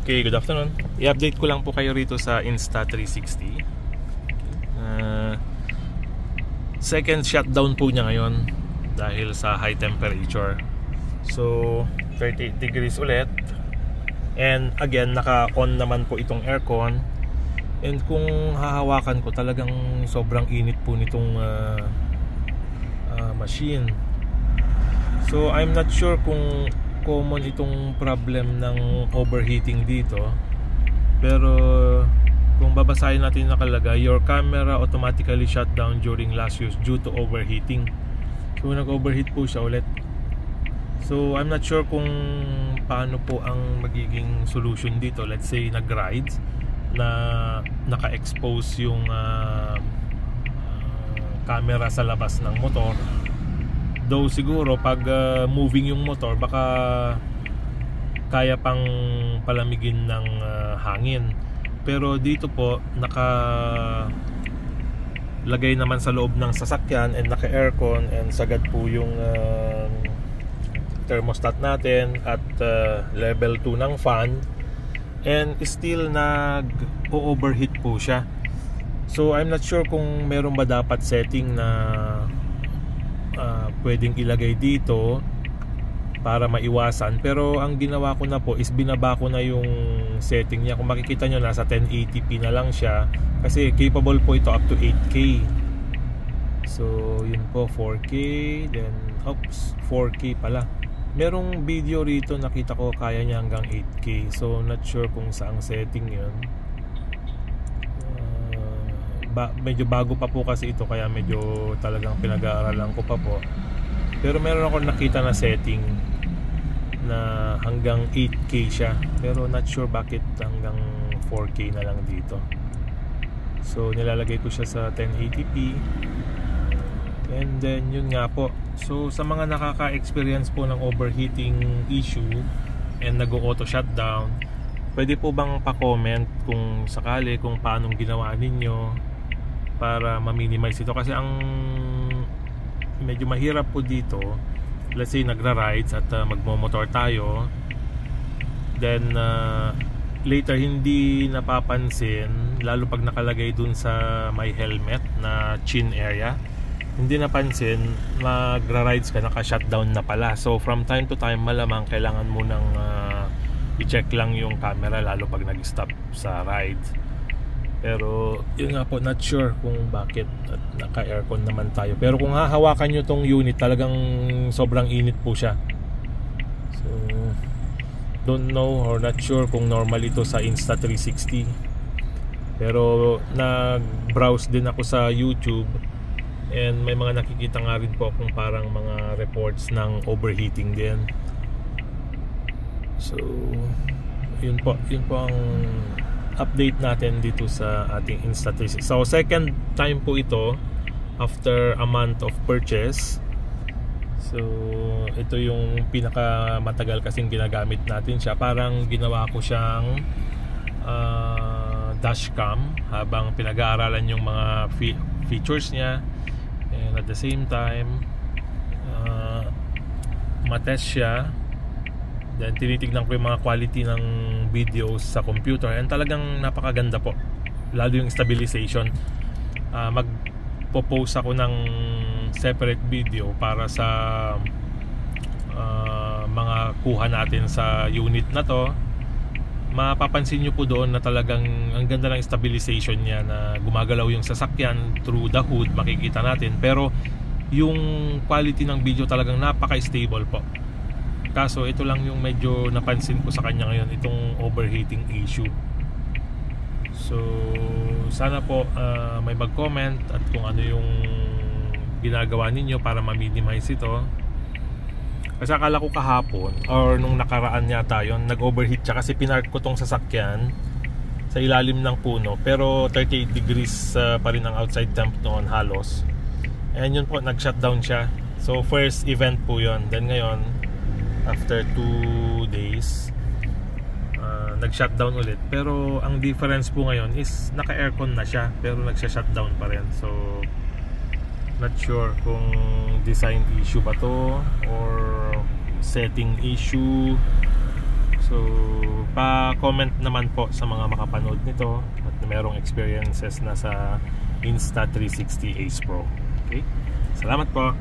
Okay, good afternoon. I-update ko lang po kayo rito sa Insta360. Second shutdown po niya ngayon dahil sa high temperature. So, 38 degrees ulit. And again, naka-on naman po itong aircon. And kung hahawakan ko, talagang sobrang init po nitong machine. So, I'm not sure kung common itong problem ng overheating dito, pero kung babasahin natin nakalagay, your camera automatically shut down during last use due to overheating. So nag-overheat po siya ulit. So I'm not sure kung paano po ang magiging solution dito. Let's say nag-rides na naka-expose yung camera sa labas ng motor. Though siguro pag moving yung motor, baka kaya pang palamigin ng hangin. Pero dito po lagay naman sa loob ng sasakyan and naka-aircon and sagad po yung thermostat natin at level 2 ng fan, and still nag-overheat po siya. So I'm not sure kung meron ba dapat setting na pwedeng ilagay dito para maiwasan, pero ang ginawa ko na po is binaba ko na yung setting niya. Kung makikita nyo, nasa 1080p na lang siya kasi capable po ito up to 8K. So yun po, 4K, then 4K pala. Merong video rito nakita ko kaya niya hanggang 8K. So not sure kung saang setting yun. Medyo bago pa po kasi ito, kaya medyo talagang pinag-aaralan ko pa po. Pero meron ako nakita na setting na hanggang 8K siya, pero not sure bakit hanggang 4K na lang dito. So nilalagay ko siya sa 1080p, and then yun nga po. So sa mga nakaka-experience po ng overheating issue and nag-auto shutdown, pwede po bang pa-comment kung sakali kung paano ginawa ninyo para ma-minimize ito? Kasi ang medyo mahirap po dito, let's say nagra-rides at magmo-motor tayo, then later hindi napapansin, lalo pag nakalagay dun sa may helmet na chin area, hindi napansin, magra-rides ka, naka-shutdown na pala. So from time to time, malamang kailangan mo nang i-check lang yung camera, lalo pag nag-stop sa ride. Pero yun nga po, not sure kung bakit, at naka-aircon naman tayo. Pero kung hahawakan nyo tong unit, talagang sobrang init po siya. So don't know or not sure kung normal ito sa Insta360. Pero nag-browse din ako sa YouTube, and may mga nakikita nga rin po akong parang mga reports ng overheating din. So yun po ang update natin dito sa ating Insta360. So second time po ito after a month of purchase. So ito yung pinaka matagal kasing ginagamit natin siya. Parang ginawa ko siyang dashcam habang pinag-aaralan yung mga features niya, and at the same time matest siya. Then tinitignan ko yung mga quality ng videos sa computer, and talagang napakaganda po, lalo yung stabilization. Magpo-post ako ng separate video para sa mga kuha natin sa unit na to. Mapapansin nyo po doon na talagang ang ganda ng stabilization niya, na gumagalaw yung sasakyan through the hood, makikita natin. Pero yung quality ng video talagang napaka-stable po. Kaso ito lang yung medyo napansin ko sa kanya ngayon, itong overheating issue. So sana po may mag-comment at kung ano yung ginagawa ninyo para ma-minimize ito. Kasi akala ko kahapon or nung nakaraan yata yun, nag-overheat siya kasi pinark ko tong sasakyan sa ilalim ng puno, pero 38 degrees pa rin ang outside temp noon halos. And yun po, nag-shutdown siya. So first event po yun. Then ngayon, after 2 days, nag-shutdown ulit. Pero ang difference po ngayon is naka-aircon na siya, pero nagsha-shutdown pa rin. So not sure kung design issue ba to or setting issue. So pa-comment naman po sa mga makapanood nito at merong experiences na sa Insta360 Ace Pro. Okay? Salamat po.